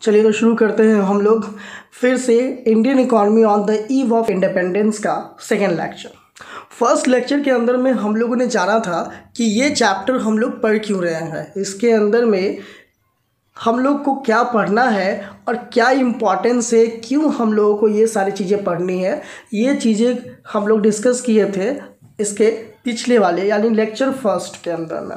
चलिए तो शुरू करते हैं हम लोग फिर से Indian economy on the eve of independence का सेकेंड लेक्चर। फर्स्ट लेक्चर के अंदर में हम लोगों ने जाना था कि ये चैप्टर हम लोग पढ़ क्यों रहे हैं, इसके अंदर में हम लोग को क्या पढ़ना है और क्या इम्पोर्टेंस है, क्यों हम लोगों को ये सारी चीज़ें पढ़नी है। ये चीज़ें हम लोग डिस्कस किए थे इसके पिछले वाले यानी लेक्चर फर्स्ट के अंदर में।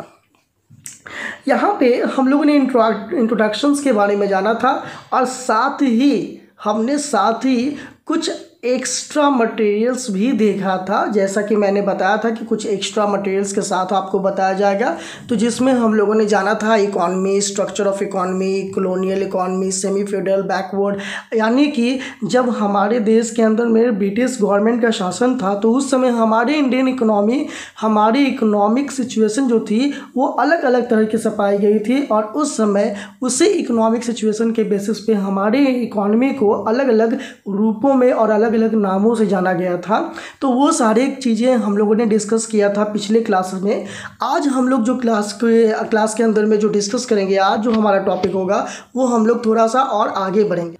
यहाँ पे हम लोगों ने इंट्रोडक्शंस के बारे में जाना था और साथ ही कुछ एक्स्ट्रा मटेरियल्स भी देखा था। जैसा कि मैंने बताया था कि कुछ एक्स्ट्रा मटेरियल्स के साथ आपको बताया जाएगा, तो जिसमें हम लोगों ने जाना था economy, structure of economy, colonial economy, semi federal, backward. यानी कि जब हमारे देश के अंदर में ब्रिटिश गवर्नमेंट का शासन था तो उस समय हमारे इंडियन इकोनॉमी, हमारी इकोनॉमिक सिचुएशन जो थी वो अलग अलग तरीके से पाई गई थी और उस समय उसी इकोनॉमिक सिचुएशन के बेसिस पे हमारे इकॉनमी को अलग अलग रूपों में और अलग अलग नामों से जाना गया था। तो वो सारी चीज़ें हम लोगों ने डिस्कस किया था पिछले क्लास में। आज हम लोग जो क्लास के अंदर में जो डिस्कस करेंगे, आज जो हमारा टॉपिक होगा वो हम लोग थोड़ा सा और आगे बढ़ेंगे।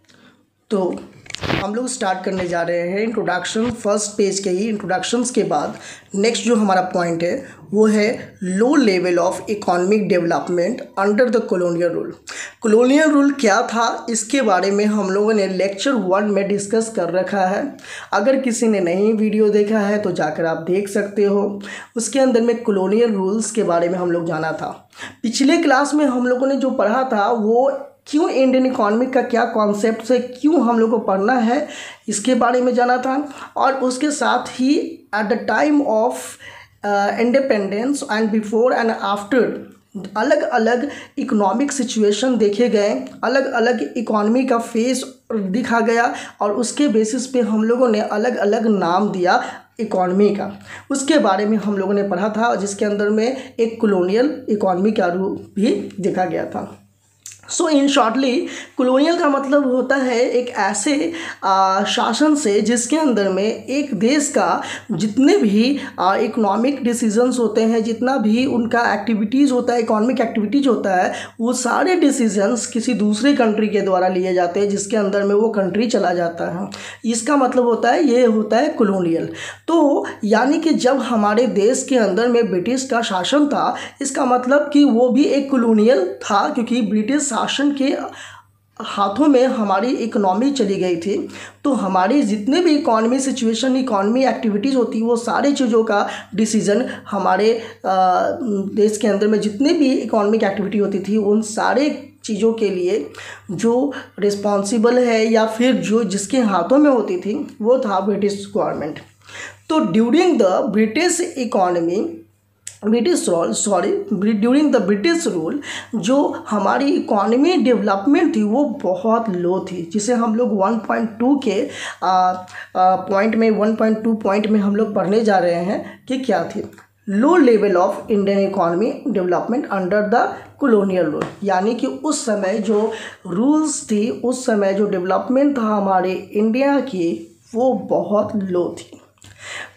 तो हम लोग स्टार्ट करने जा रहे हैं इंट्रोडक्शन। फर्स्ट पेज के ही इंट्रोडक्शंस के बाद नेक्स्ट जो हमारा पॉइंट है वो है low level of economic development under the colonial rule. Colonial rule क्या था इसके बारे में हम लोगों ने लेक्चर 1 में डिस्कस कर रखा है। अगर किसी ने नहीं वीडियो देखा है तो जाकर आप देख सकते हो। उसके अंदर में कॉलोनियल रूल्स के बारे में हम लोग जाना था। पिछले क्लास में हम लोगों ने जो पढ़ा था वो क्यों इंडियन इकोनॉमी का क्या कॉन्सेप्ट से क्यों हम लोग को पढ़ना है इसके बारे में जाना था। और उसके साथ ही at the time of independence and before and after अलग अलग इकोनॉमिक सिचुएशन देखे गए, अलग अलग इकोनॉमी का फेस दिखा गया और उसके बेसिस पे हम लोगों ने अलग अलग नाम दिया इकोनॉमी का। उसके बारे में हम लोगों ने पढ़ा था जिसके अंदर में एक कॉलोनियल इकोनॉमी का रूप भी देखा गया था। सो इन शॉर्टली कॉलोनियल का मतलब होता है एक ऐसे शासन से जिसके अंदर में एक देश का जितने भी इकोनॉमिक डिसीजंस होते हैं, जितना भी उनका एक्टिविटीज़ होता है, इकोनॉमिक एक्टिविटीज़ होता है, वो सारे डिसीजंस किसी दूसरे कंट्री के द्वारा लिए जाते हैं जिसके अंदर में वो कंट्री चला जाता है। इसका मतलब होता है, ये होता है कॉलोनियल। तो यानी कि जब हमारे देश के अंदर में ब्रिटिश का शासन था, इसका मतलब कि वो भी एक कॉलोनियल था क्योंकि ब्रिटिश शासन के हाथों में हमारी इकोनॉमी चली गई थी। तो हमारी जितने भी इकोनॉमी सिचुएशन, इकोनॉमी एक्टिविटीज़ होती वो सारी चीज़ों का डिसीज़न हमारे देश के अंदर में जितने भी इकोनॉमिक एक्टिविटी होती थी उन सारे चीज़ों के लिए जो रिस्पॉन्सिबल है या फिर जो जिसके हाथों में होती थी वो था ब्रिटिश गवर्नमेंट। तो during the British economy during the British rule जो हमारी इकोनॉमी डेवलपमेंट थी वो बहुत लो थी, जिसे हम लोग 1.2 के पॉइंट में 1.2 पॉइंट में हम लोग पढ़ने जा रहे हैं कि क्या थी low level of Indian economy development under the colonial rule. यानी कि उस समय जो रूल्स थी, उस समय जो डेवलपमेंट था हमारे इंडिया की वो बहुत लो थी।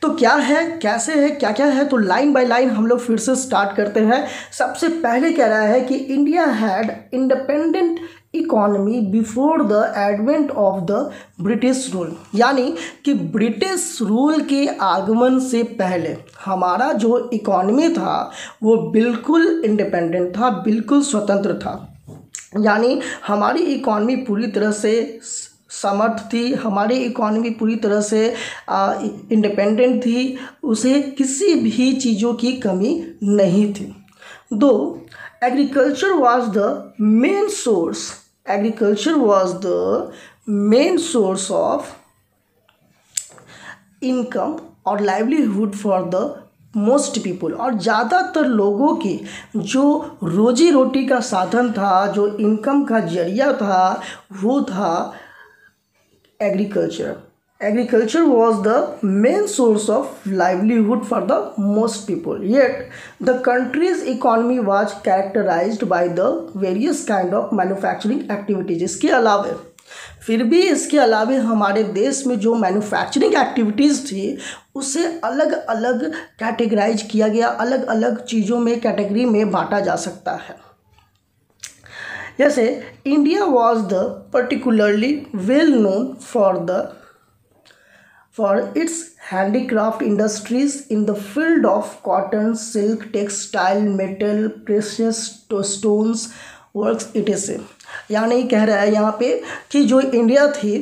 तो क्या है, कैसे है, क्या क्या है, तो लाइन बाय लाइन हम लोग फिर से स्टार्ट करते हैं। सबसे पहले कह रहा है कि India had independent economy before the advent of the British rule. यानी कि ब्रिटिश रूल के आगमन से पहले हमारा जो इकोनॉमी था वो बिल्कुल इंडिपेंडेंट था, बिल्कुल स्वतंत्र था। यानी हमारी इकोनॉमी पूरी तरह से समर्थ थी, हमारी इकोनॉमी पूरी तरह से इंडिपेंडेंट थी, उसे किसी भी चीज़ों की कमी नहीं थी। दो agriculture was the main source of income और livelihood for the most people. और ज़्यादातर लोगों की जो रोजी रोटी का साधन था, जो इनकम का जरिया था, वो था Agriculture was the main source of livelihood for the most people. Yet, the country's economy was characterized by the various kind of manufacturing activities. इसके अलावे हमारे देश में जो मैन्युफैक्चरिंग एक्टिविटीज़ थी उसे अलग अलग कैटेगराइज किया गया, अलग अलग चीज़ों में कैटेगरी में बांटा जा सकता है। जैसे India was the particularly well known for its handicraft industries in the field of cotton, silk, textile, metal, precious stones, works etc. यानी कह रहा है यहाँ पे कि जो इंडिया थी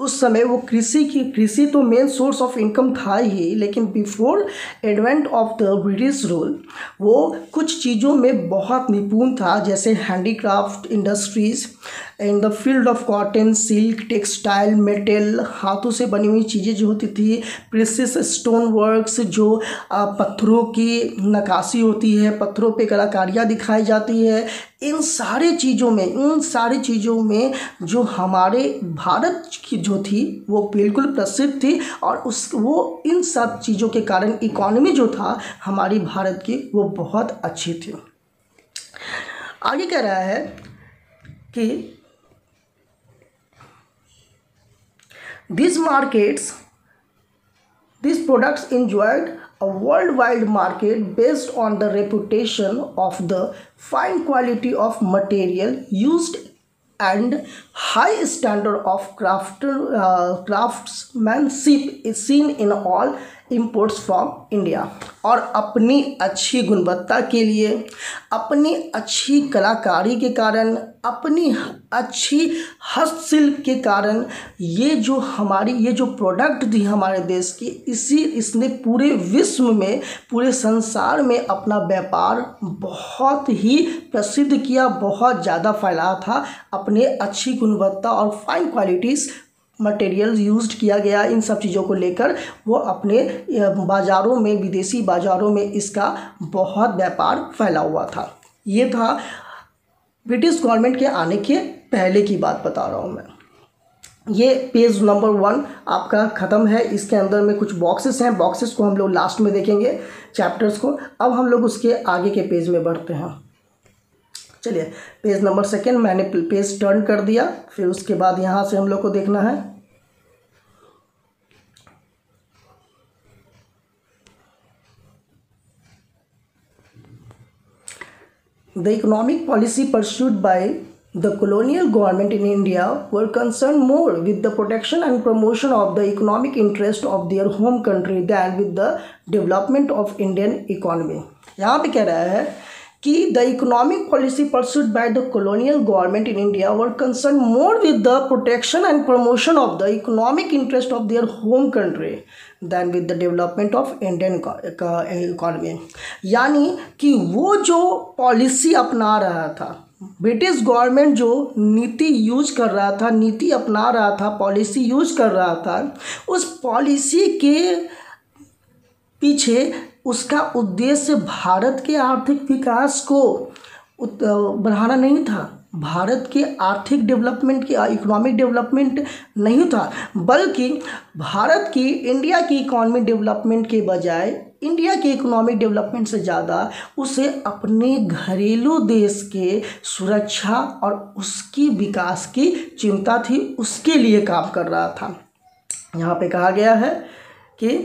उस समय वो कृषि तो मेन सोर्स ऑफ इनकम था ही, लेकिन before advent of the British rule वो कुछ चीज़ों में बहुत निपुण था, जैसे handicraft industries in the field of cotton, silk, textile, metal, हाथों से बनी हुई चीज़ें जो होती थी, प्रेसियस स्टोन वर्क्स, जो पत्थरों की नक्काशी होती है, पत्थरों पे कलाकारियाँ दिखाई जाती है, इन सारी चीज़ों में जो हमारे भारत की जो थी वो बिल्कुल प्रसिद्ध थी, और वो इन सब चीज़ों के कारण इकॉनमी जो था हमारी भारत की वो बहुत अच्छी थी। आगे कह रहा है कि these products enjoyed a worldwide market based on the reputation of the fine quality of material used and high standard of craftsmanship is seen in all imports from India। और अपनी अच्छी गुणवत्ता के लिए, अपनी अच्छी कलाकारी के कारण, अपनी अच्छी हस्तशिल्प के कारण ये जो प्रोडक्ट थी हमारे देश की, इसने पूरे विश्व में, पूरे संसार में अपना व्यापार बहुत ही प्रसिद्ध किया, बहुत ज़्यादा फैला था। अपने अच्छी गुणवत्ता और फाइन क्वालिटीज़ मटेरियल यूज्ड किया गया, इन सब चीज़ों को लेकर वो अपने बाज़ारों में, विदेशी बाज़ारों में इसका बहुत व्यापार फैला हुआ था। ये था ब्रिटिश गवर्नमेंट के आने के पहले की बात बता रहा हूँ मैं। ये पेज नंबर 1 आपका ख़त्म है। इसके अंदर में कुछ बॉक्सेस हैं, बॉक्सेस को हम लोग लास्ट में देखेंगे चैप्टर्स को। अब हम लोग उसके आगे के पेज में बढ़ते हैं। चलिए, पेज नंबर 2 मैंने पेज टर्न कर दिया, फिर उसके बाद यहाँ से हम लोग को देखना है the economic policy pursued by the colonial government in India were concerned more with the protection and promotion of the economic interest of their home country than with the development of Indian economy। यहाँ पे कह रहा है कि the economic policy pursued by the colonial government in India were concerned more with the protection and promotion of the economic interest of their home country than with the development of Indian economy। यानी कि वो जो policy अपना रहा था, British government जो नीति use कर रहा था, नीति अपना रहा था, पॉलिसी यूज कर रहा था, उस पॉलिसी के पीछे उसका उद्देश्य भारत के आर्थिक विकास को बढ़ाना नहीं था, भारत के आर्थिक डेवलपमेंट की, इकोनॉमिक डेवलपमेंट नहीं था, बल्कि भारत की, इंडिया की इकोनॉमिक डेवलपमेंट के बजाय, इंडिया के इकोनॉमिक डेवलपमेंट से ज़्यादा उसे अपने घरेलू देश के सुरक्षा और उसकी विकास की चिंता थी, उसके लिए काम कर रहा था। यहाँ पे कहा गया है कि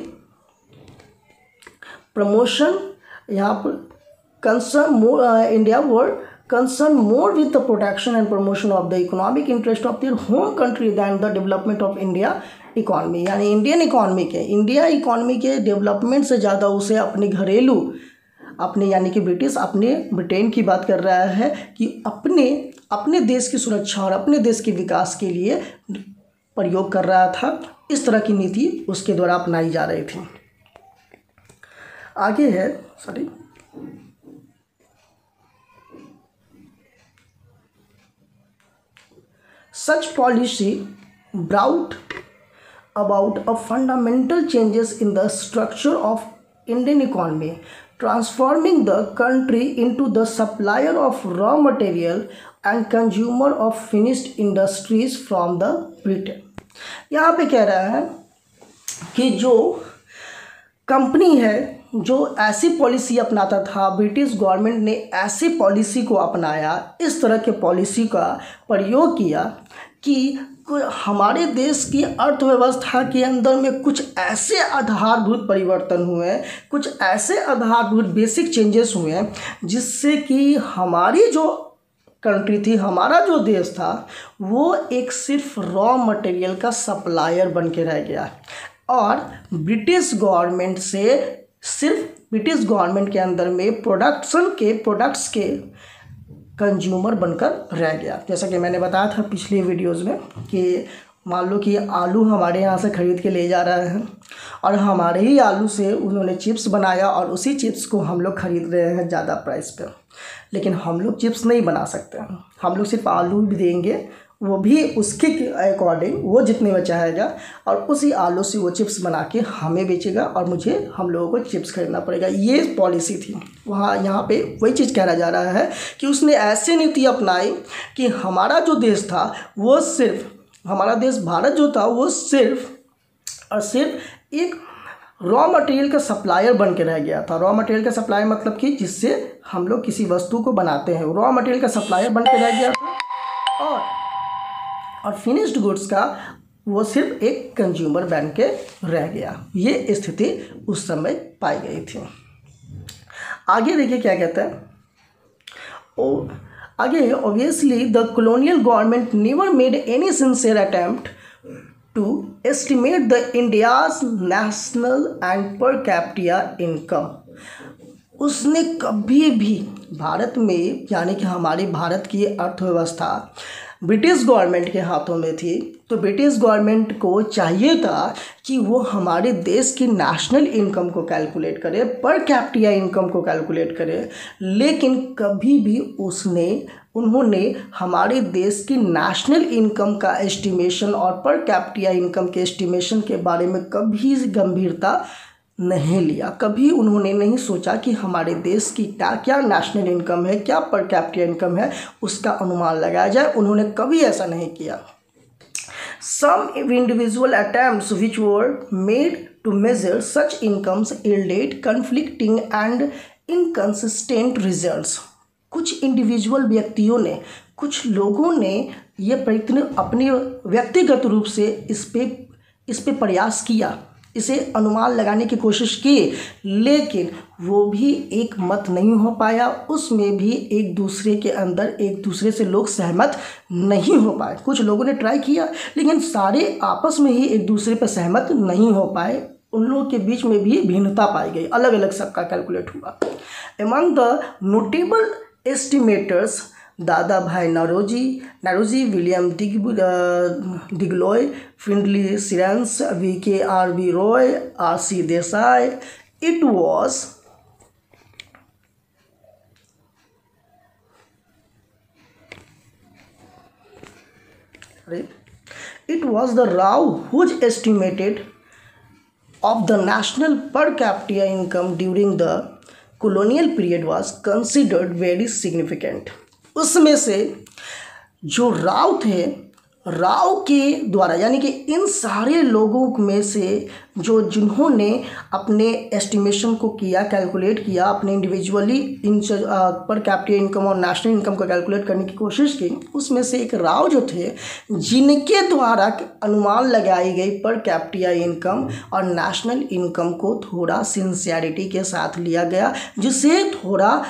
प्रमोशन, यहाँ पर concern more, India word concerned more with the protection and promotion of the economic interest of their home country than the development of India economy। यानी इंडिया इकोनॉमी के डेवलपमेंट से ज़्यादा उसे अपने घरेलू, अपने यानी कि ब्रिटेन की बात कर रहा है कि अपने देश की सुरक्षा और अपने देश के विकास के लिए प्रयोग कर रहा था। इस तरह की नीति उसके द्वारा अपनाई जा रही थी। आगे है Such policy brought about a fundamental changes in the structure of Indian economy, transforming the country into the supplier of raw material and consumer of finished industries from the Britain। यहाँ पे कह रहा है कि जो कंपनी है जो ऐसी पॉलिसी अपनाता था, ब्रिटिश गवर्नमेंट ने ऐसी पॉलिसी को अपनाया, इस तरह के पॉलिसी का प्रयोग किया कि हमारे देश की अर्थव्यवस्था के अंदर में कुछ ऐसे आधारभूत परिवर्तन हुए, कुछ ऐसे आधारभूत बेसिक चेंजेस हुए जिससे कि हमारी जो कंट्री थी, हमारा जो देश था, वो एक सिर्फ रॉ मटेरियल का सप्लायर बन के रह गया और ब्रिटिश गवर्नमेंट से सिर्फ ब्रिटिश गवर्नमेंट के अंदर में प्रोडक्ट्स के कंज्यूमर बनकर रह गया। जैसा कि मैंने बताया था पिछले वीडियोज़ में कि मान लो कि आलू हमारे यहाँ से ख़रीद के ले जा रहे हैं और हमारे ही आलू से उन्होंने चिप्स बनाया और उसी चिप्स को हम लोग ख़रीद रहे हैं ज़्यादा प्राइस पे, लेकिन हम लोग चिप्स नहीं बना सकते हैं। हम लोग सिर्फ आलू भी देंगे, वो भी उसके अकॉर्डिंग वो जितने में चाहेगा और उसी आलू से वो चिप्स बना के हमें बेचेगा और हम लोगों को चिप्स खरीदना पड़ेगा। ये पॉलिसी थी। वहाँ यहाँ पे वही चीज़ कहा जा रहा है कि उसने ऐसी नीति अपनाई कि हमारा जो देश था वो हमारा देश भारत जो था वो सिर्फ और सिर्फ एक रॉ मटेरियल का सप्लायर बन के रह गया था। रॉ मटेरियल का सप्लायर मतलब कि जिससे हम लोग किसी वस्तु को बनाते हैं, रॉ मटेरियल का सप्लायर बन के रह गया था और फिनिश्ड गुड्स का वो सिर्फ एक कंज्यूमर बन के रह गया। ये स्थिति उस समय पाई गई थी। आगे देखिए क्या कहता है। आगे, obviously the colonial government never made any sincere attempt to estimate the India's national and per capita income। उसने कभी भी भारत में, यानी कि हमारी भारत की अर्थव्यवस्था ब्रिटिश गवर्नमेंट के हाथों में थी, तो ब्रिटिश गवर्नमेंट को चाहिए था कि वो हमारे देश की नेशनल इनकम को कैलकुलेट करे, पर कैपिटा इनकम को कैलकुलेट करे, लेकिन कभी भी उन्होंने हमारे देश की नेशनल इनकम का एस्टिमेशन और पर कैपिटा इनकम के एस्टिमेशन के बारे में कभी गंभीरता नहीं लिया। कभी उन्होंने नहीं सोचा कि हमारे देश की क्या नेशनल इनकम है, क्या पर कैपिटा इनकम है, उसका अनुमान लगाया जाए। उन्होंने कभी ऐसा नहीं किया। Some individual attempts which were made to measure such incomes yielded conflicting and inconsistent results। कुछ इंडिविजुअल व्यक्तियों ने, कुछ लोगों ने ये प्रयत्न अपने व्यक्तिगत रूप से इस पे प्रयास किया, इसे अनुमान लगाने की कोशिश की, लेकिन वो भी एक मत नहीं हो पाया। उसमें भी एक दूसरे से लोग सहमत नहीं हो पाए। कुछ लोगों ने ट्राई किया, लेकिन सारे आपस में ही एक दूसरे पर सहमत नहीं हो पाए। उन लोगों के बीच में भी भिन्नता पाई गई, अलग अलग सबका कैलकुलेट हुआ। Among the notable estimators, Dadabhai Naoroji, William Digby, Findlay Shirras, VKRB Roy, RC Desai. It was the Rao whose estimated of the national per capita income during the colonial period was considered very significant। उसमें से जो राव थे, राव के द्वारा, यानी कि इन सारे लोगों में से जिन्होंने अपने एस्टिमेशन को किया, कैलकुलेट किया, अपने इंडिविजुअली पर कैपिटा इनकम और नेशनल इनकम को कैलकुलेट करने की कोशिश की, उसमें से एक राव जो थे जिनके द्वारा अनुमान लगाई गई पर कैपिटा इनकम और नेशनल इनकम को थोड़ा सिंसियरिटी के साथ लिया गया, जिसे थोड़ा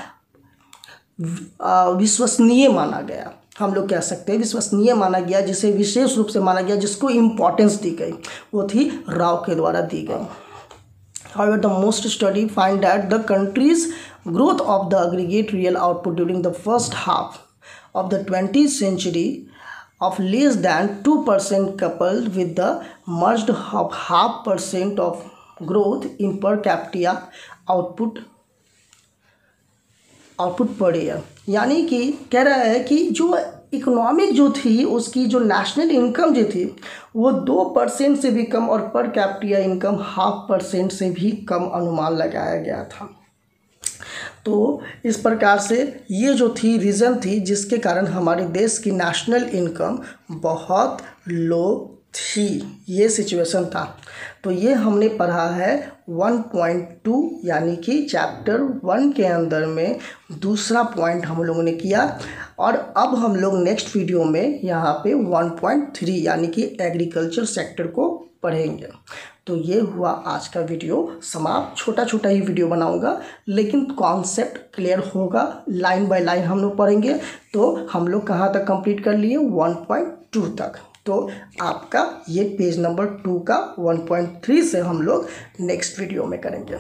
विश्वसनीय माना गया। हम लोग कह सकते हैं विश्वसनीय माना गया, जिसे विशेष रूप से माना गया, जिसको इम्पोर्टेंस दी गई, वो थी राव के द्वारा दी गई। However, the most study find that the country's growth of the aggregate real output during the first half of the 20th century of less than 2% coupled with the merged 0.5% of growth in per capita output per year. यानी कि कह रहा है कि जो economic जो थी, उसकी जो नेशनल इनकम जो थी, वो 2% से भी कम और पर कैपिटा इनकम 0.5% से भी कम अनुमान लगाया गया था। तो इस प्रकार से ये जो थी रीज़न थी जिसके कारण हमारे देश की नेशनल इनकम बहुत लो थी, ये सिचुएशन था। तो ये हमने पढ़ा है 1.2 यानी कि चैप्टर 1 के अंदर में दूसरा पॉइंट हम लोगों ने किया। और अब हम लोग नेक्स्ट वीडियो में यहाँ पे 1.3 यानी कि एग्रीकल्चर सेक्टर को पढ़ेंगे। तो ये हुआ आज का वीडियो समाप्त। छोटा छोटा ही वीडियो बनाऊंगा, लेकिन कॉन्सेप्ट क्लियर होगा, लाइन बाय लाइन हम लोग पढ़ेंगे। तो हम लोग कहाँ तक कंप्लीट कर लिए? 1.2 तक। तो आपका ये पेज नंबर 2 का 1.3 से हम लोग नेक्स्ट वीडियो में करेंगे।